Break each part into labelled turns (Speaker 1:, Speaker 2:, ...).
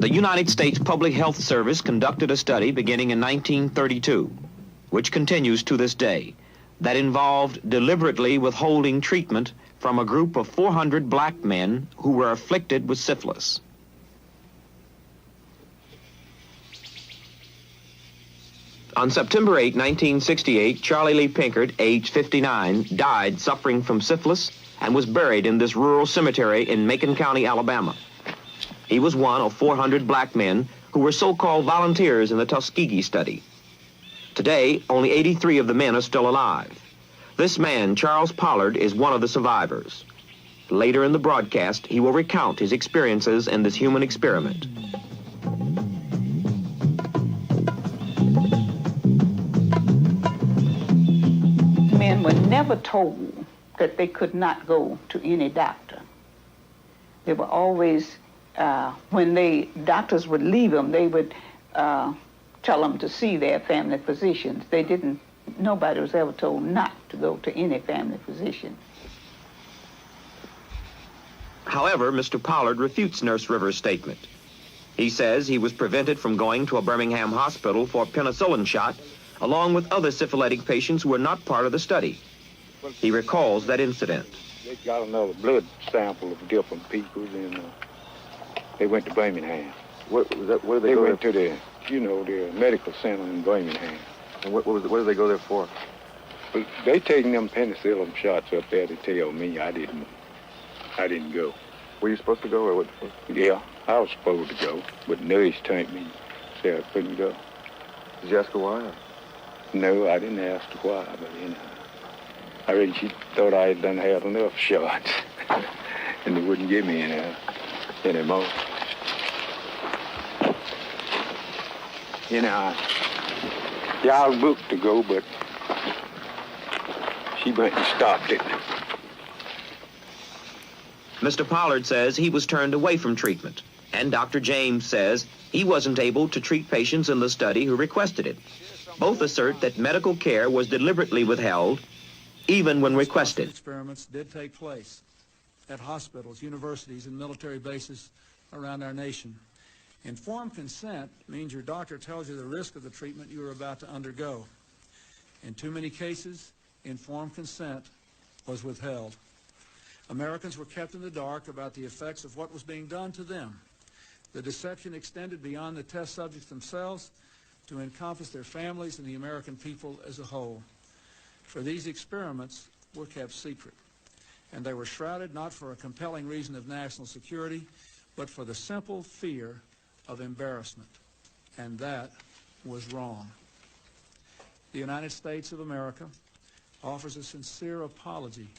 Speaker 1: The United States Public Health Service conducted a study beginning in 1932, which continues to this day, that involved deliberately withholding treatment from a group of 400 black men who were afflicted with syphilis. On September 8, 1968, Charlie Lee Pinkard, age 59, died suffering from syphilis and was buried in this rural cemetery in Macon County, Alabama. He was one of 400 black men who were so-called volunteers in the Tuskegee study. Today, only 83 of the men are still alive. This man, Charles Pollard, is one of the survivors. Later in the broadcast, he will recount his experiences in this human experiment.
Speaker 2: Men were never told that they could not go to any doctor. They were always, when doctors would leave them, they would tell them to see their family physicians. Nobody was ever told not to go to any family physician.
Speaker 1: However, Mr. Pollard refutes Nurse Rivers' statement. He says he was prevented from going to a Birmingham hospital for a penicillin shot, along with other syphilitic patients who were not part of the study. He recalls that incident.
Speaker 3: They got another blood sample of different people, and they went to Birmingham.
Speaker 4: Where did they
Speaker 3: They
Speaker 4: go
Speaker 3: went
Speaker 4: there?
Speaker 3: to the medical center in Birmingham.
Speaker 4: And what did they go there for?
Speaker 3: But they taking them penicillin shots up there to tell me I didn't go.
Speaker 4: Were you supposed to go, or what?
Speaker 3: Yeah, I was supposed to go, but the nurse told me, said I couldn't go.
Speaker 4: Did you ask her why?
Speaker 3: No, I didn't ask her why, but I reckon she thought I had done had enough shots, and they wouldn't give me any more. I was booked to go, but she went and stopped it.
Speaker 1: Mr. Pollard says he was turned away from treatment, and Dr. James says he wasn't able to treat patients in the study who requested it. Both assert that medical care was deliberately withheld, even when requested.
Speaker 5: Experiments did take place at hospitals, universities, and military bases around our nation. Informed consent means your doctor tells you the risk of the treatment you are about to undergo. In too many cases, informed consent was withheld. Americans were kept in the dark about the effects of what was being done to them. The deception extended beyond the test subjects themselves to encompass their families and the American people as a whole. For these experiments were kept secret, and they were shrouded not for a compelling reason of national security, but for the simple fear of embarrassment, and that was wrong. The United States of America offers a sincere apology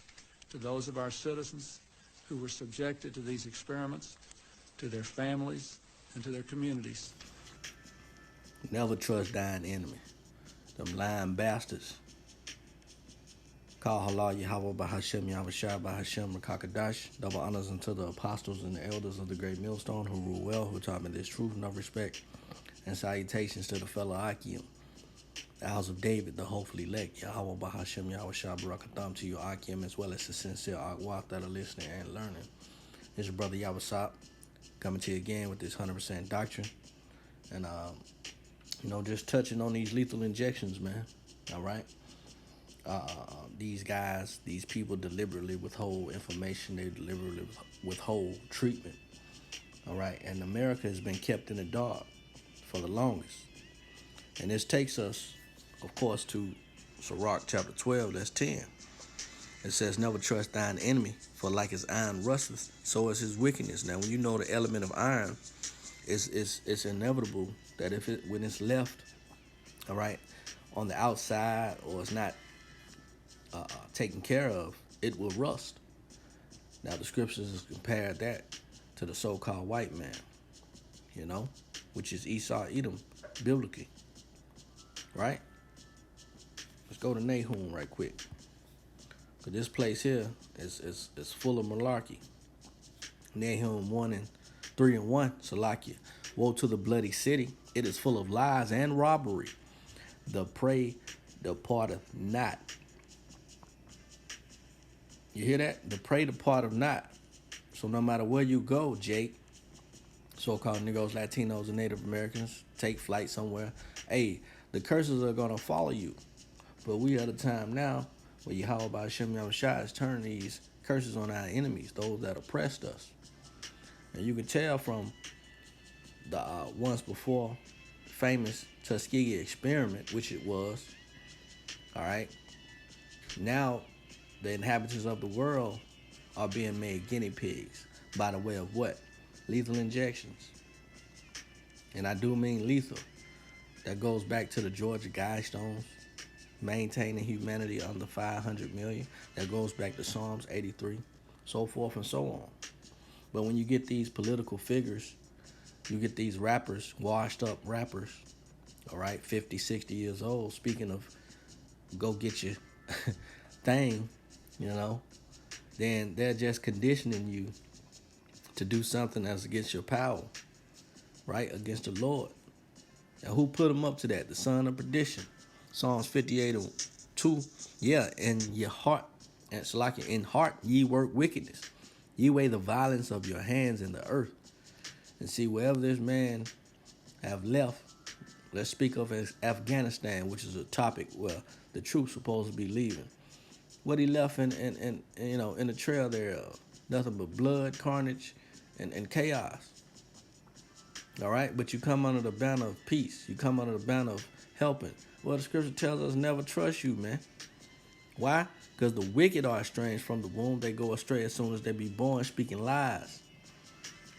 Speaker 5: to those of our citizens who were subjected to these experiments, to their families, and to their communities.
Speaker 6: Never trust thine enemy. Them lying bastards. Call halal YAHAWAH BAHASHAM YAHAWASHI BAHASHAM QADASH. Double honors unto the apostles and the elders of the great millstone who rule well, who taught me this truth, no respect, and salutations to the fellow Akim, the house of David, the hopefully elect. YAHAWAH BAHASHAM YAHAWASHI BARAK to you Akim, as well as the sincere YAHAWAH that are listening and learning. It's your brother YAHAWASHI coming to you again with this 100% doctrine, and just touching on these lethal injections, man. All right. These guys, these people deliberately withhold information. They deliberately withhold treatment. All right. And America has been kept in the dark for the longest. And this takes us, of course, to Sirach chapter 12, that's 10. It says, never trust thine enemy, for like as iron rusteth, so is his wickedness. Now, when you know the element of iron, it's inevitable that when it's left, all right, on the outside, or it's not taken care of, it will rust. Now, the scriptures has compared that to the so-called white man, which is Esau, Edom, biblically, right? Let's go to Nahum right quick. Because this place here is full of malarkey. Nahum 3:1, Salakia. Woe to the bloody city. It is full of lies and robbery. The prey departeth not. You hear that? The prey departeth not. So no matter where you go, Jake, so-called Negroes, Latinos, and Native Americans take flight somewhere. Hey, the curses are gonna follow you. But we at a time now where Yahawah BAHASHAM YAHAWASHI is turning these curses on our enemies, those that oppressed us. And you can tell from the once before famous Tuskegee experiment, which it was, all right, now the inhabitants of the world are being made guinea pigs by the way of what? Lethal injections. And I do mean lethal. That goes back to the Georgia Guidestones, maintaining humanity under 500 million. That goes back to Psalms 83, so forth and so on. But when you get these political figures, you get these rappers, washed up rappers, all right, 50, 60 years old, speaking of go get your thing, you know, then they're just conditioning you to do something that's against your power, right, against the Lord. Now, who put them up to that? The son of perdition. Psalms 58:2. Yeah, in your heart, and it's like in heart ye work wickedness. Ye weigh the violence of your hands in the earth. And see, wherever this man have left, let's speak of as Afghanistan, which is a topic where the troops supposed to be leaving. What he left in you know, in the trail thereof, nothing but blood, carnage, and chaos. All right, but you come under the banner of peace. You come under the banner of helping. Well, the scripture tells us never trust you, man. Why? Because the wicked are estranged from the womb. They go astray as soon as they be born, speaking lies.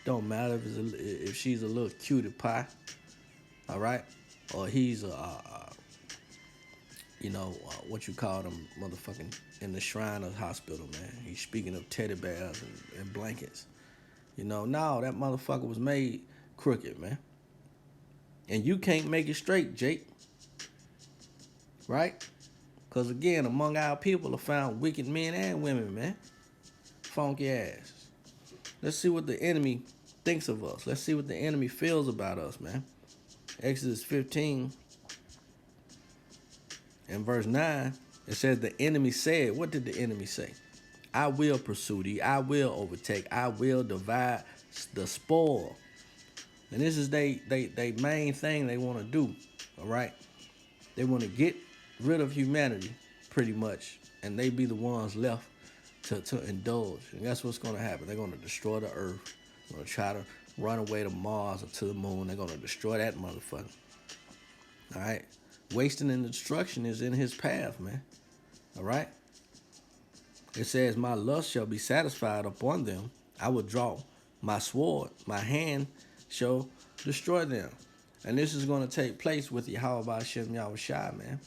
Speaker 6: Don't matter if she's a little cutie pie, all right, or he's what you call them motherfucking in the Shriners Hospital, man. He's speaking of teddy bears and blankets. You know, no, that motherfucker was made crooked, man. And you can't make it straight, Jake. Right? Because again, among our people are found wicked men and women, man. Funky ass. Let's see what the enemy thinks of us. Let's see what the enemy feels about us, man. Exodus 15 and verse 9, it says the enemy said, what did the enemy say? I will pursue thee. I will overtake. I will divide the spoil. And this is they main thing they want to do, all right? They want to get rid of humanity, pretty much, and they be the ones left to indulge. And that's what's going to happen. They're going to destroy the earth. They're going to try to run away to Mars or to the moon. They're going to destroy that motherfucker. All right? Wasting and destruction is in his path, man. All right? It says, my lust shall be satisfied upon them. I will draw my sword. My hand shall destroy them. And this is going to take place with Yahawah BAHASHAM YAHAWASHI, man.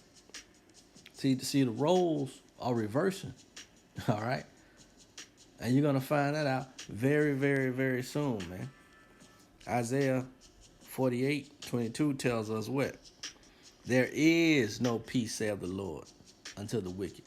Speaker 6: See, the roles are reversing. All right? And you're going to find that out very, very, very soon, man. Isaiah 48:22 tells us what? There is no peace, saith the Lord, unto the wicked.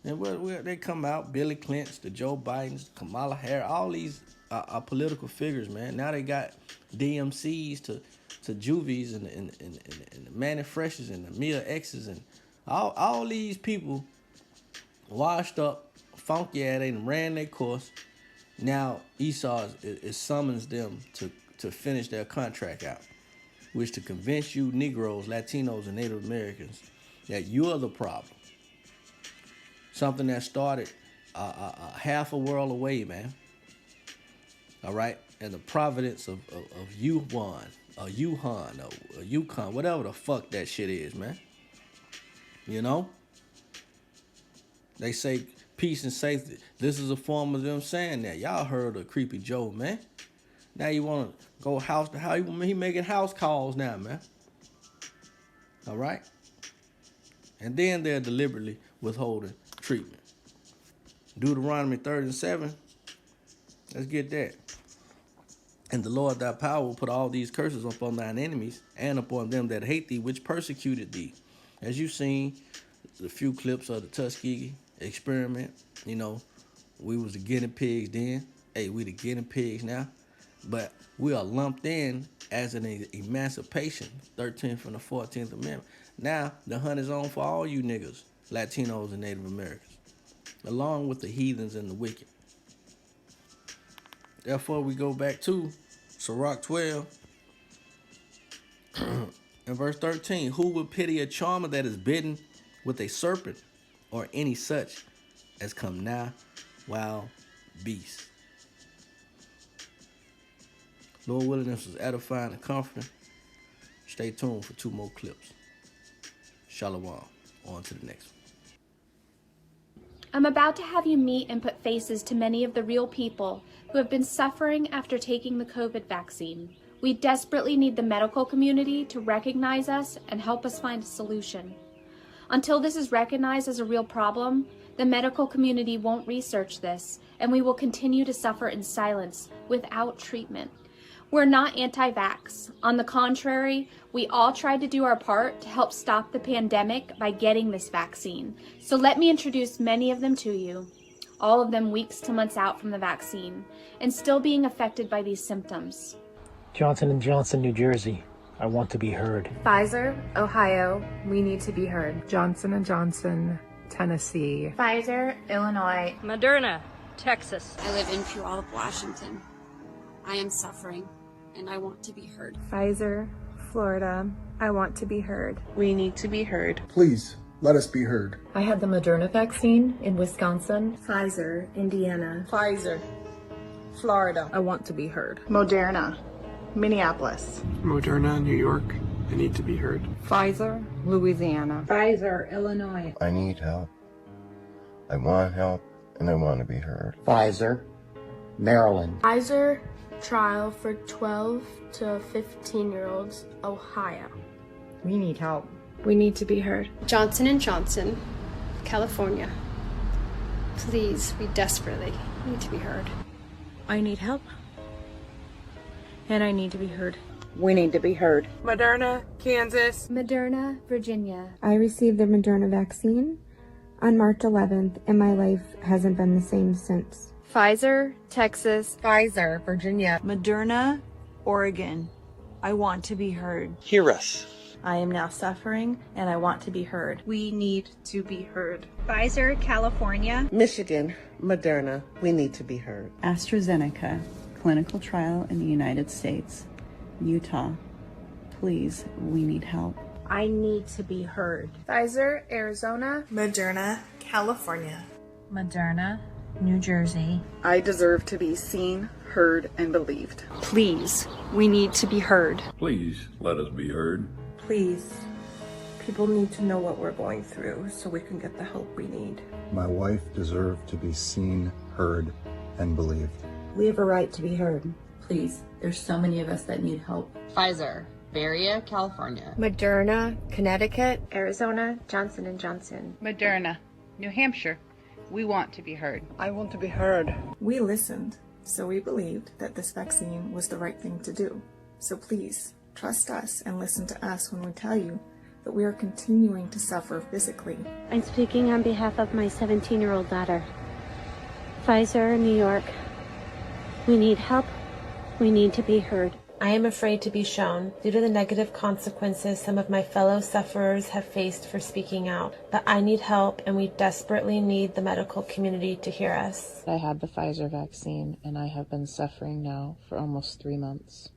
Speaker 6: And they come out, Billy Clinton, the Joe Bidens, Kamala Harris, all these are political figures, man. Now they got DMCs to Juvies and the Manny Freshes and the Mia X's and all these people washed up, funky at it, and ran their course. Now Esau is summons them to finish their contract out, which to convince you Negroes, Latinos, and Native Americans that you're the problem. Something that started half a world away, man. All right? And the providence of Yuan, or Yuhan, or Yukon, whatever the fuck that shit is, man. You know? They say peace and safety. This is a form of them saying that. Y'all heard of Creepy Joe, man. Now you want to go house to house. He making house calls now, man. All right? And then they're deliberately withholding treatment. Deuteronomy 30:7. Let's get that. And the Lord thy power will put all these curses upon thine enemies and upon them that hate thee, which persecuted thee. As you've seen, the few clips of the Tuskegee experiment, you know, we was the guinea pigs then. Hey, we the guinea pigs now. But we are lumped in as an emancipation, 13th and the 14th Amendment. Now, the hunt is on for all you niggas, Latinos and Native Americans, along with the heathens and the wicked. Therefore, we go back to Sirach 12 in verse 13, who would pity a charmer that is bitten with a serpent, or any such as come nigh wild beasts? Lord willing, this was edifying and comforting. Stay tuned for 2 more clips. Shalom. On to the next one.
Speaker 7: I'm about to have you meet and put faces to many of the real people who have been suffering after taking the COVID vaccine. We desperately need the medical community to recognize us and help us find a solution. Until this is recognized as a real problem, the medical community won't research this, and we will continue to suffer in silence without treatment. We're not anti-vax. On the contrary, we all tried to do our part to help stop the pandemic by getting this vaccine. So let me introduce many of them to you, all of them weeks to months out from the vaccine, and still being affected by these symptoms.
Speaker 8: Johnson & Johnson, New Jersey. I want to be heard.
Speaker 9: Pfizer, Ohio. We need to be heard.
Speaker 10: Johnson & Johnson, Tennessee.
Speaker 9: Pfizer, Illinois.
Speaker 11: Moderna, Texas.
Speaker 12: I live in Puyallup, Washington. I am suffering, and I want to be heard.
Speaker 9: Pfizer, Florida. I want to be heard.
Speaker 10: We need to be heard.
Speaker 13: Please, let us be heard.
Speaker 9: I had the Moderna vaccine in Wisconsin.
Speaker 12: Pfizer, Indiana.
Speaker 2: Pfizer, Florida.
Speaker 10: I want to be heard.
Speaker 2: Moderna, Minneapolis.
Speaker 14: Moderna, New York. I need to be heard.
Speaker 10: Pfizer, Louisiana.
Speaker 11: Pfizer, Illinois.
Speaker 15: I need help. I want help, and I want to be heard.
Speaker 8: Pfizer, Maryland.
Speaker 12: Pfizer, trial for 12 to 15-year-olds, Ohio.
Speaker 9: We need help.
Speaker 12: We need to be heard. Johnson & Johnson, California. Please, we desperately need to be heard.
Speaker 9: I need help. And I need to be heard.
Speaker 10: We need to be heard.
Speaker 11: Moderna, Kansas.
Speaker 7: Moderna, Virginia.
Speaker 16: I received the Moderna vaccine on March 11th, and my life hasn't been the same since.
Speaker 9: Pfizer, Texas.
Speaker 10: Pfizer, Virginia.
Speaker 2: Moderna, Oregon. I want to be heard.
Speaker 14: Hear us.
Speaker 9: I am now suffering, and I want to be heard.
Speaker 10: We need to be heard.
Speaker 11: Pfizer, California.
Speaker 10: Michigan, Moderna. We need to be heard.
Speaker 2: AstraZeneca, clinical trial in the United States. Utah. Please, we need help.
Speaker 9: I need to be heard.
Speaker 12: Pfizer, Arizona.
Speaker 10: Moderna, California.
Speaker 11: Moderna, New Jersey.
Speaker 10: I deserve to be seen, heard, and believed.
Speaker 9: Please, we need to be heard.
Speaker 3: Please let us be heard.
Speaker 10: Please, people need to know what we're going through so we can get the help we need.
Speaker 13: My wife deserved to be seen, heard, and believed.
Speaker 9: We have a right to be heard. Please, there's so many of us that need help.
Speaker 17: Pfizer, Berea, California.
Speaker 12: Moderna, Connecticut. Arizona, Johnson & Johnson.
Speaker 11: Moderna, New Hampshire. We want to be heard.
Speaker 10: I want to be heard.
Speaker 2: We listened, so we believed that this vaccine was the right thing to do. So please, trust us and listen to us when we tell you that we are continuing to suffer physically.
Speaker 12: I'm speaking on behalf of my 17-year-old daughter. Pfizer, New York. We need help. We need to be heard.
Speaker 9: I am afraid to be shown due to the negative consequences some of my fellow sufferers have faced for speaking out. But I need help, and we desperately need the medical community to hear us.
Speaker 10: I had the Pfizer vaccine, and I have been suffering now for almost 3 months.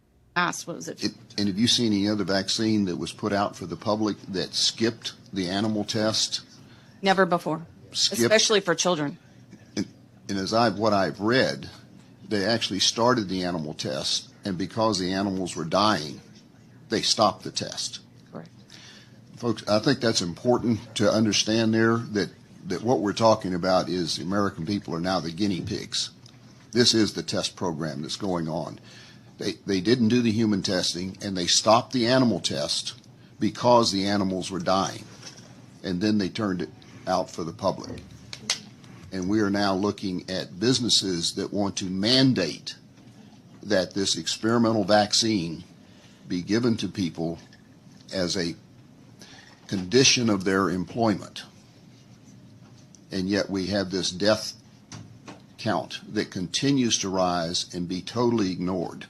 Speaker 17: What was it?
Speaker 18: And have you seen any other vaccine that was put out for the public that skipped the animal test?
Speaker 17: Never before, especially for children.
Speaker 18: And as what I've read, they actually started the animal test, and because the animals were dying, they stopped the test.
Speaker 17: Correct.
Speaker 18: Folks, I think that's important to understand there, that what we're talking about is the American people are now the guinea pigs. This is the test program that's going on. They didn't do the human testing, and they stopped the animal test because the animals were dying, and then they turned it out for the public. And we are now looking at businesses that want to mandate that this experimental vaccine be given to people as a condition of their employment. And yet we have this death count that continues to rise and be totally ignored.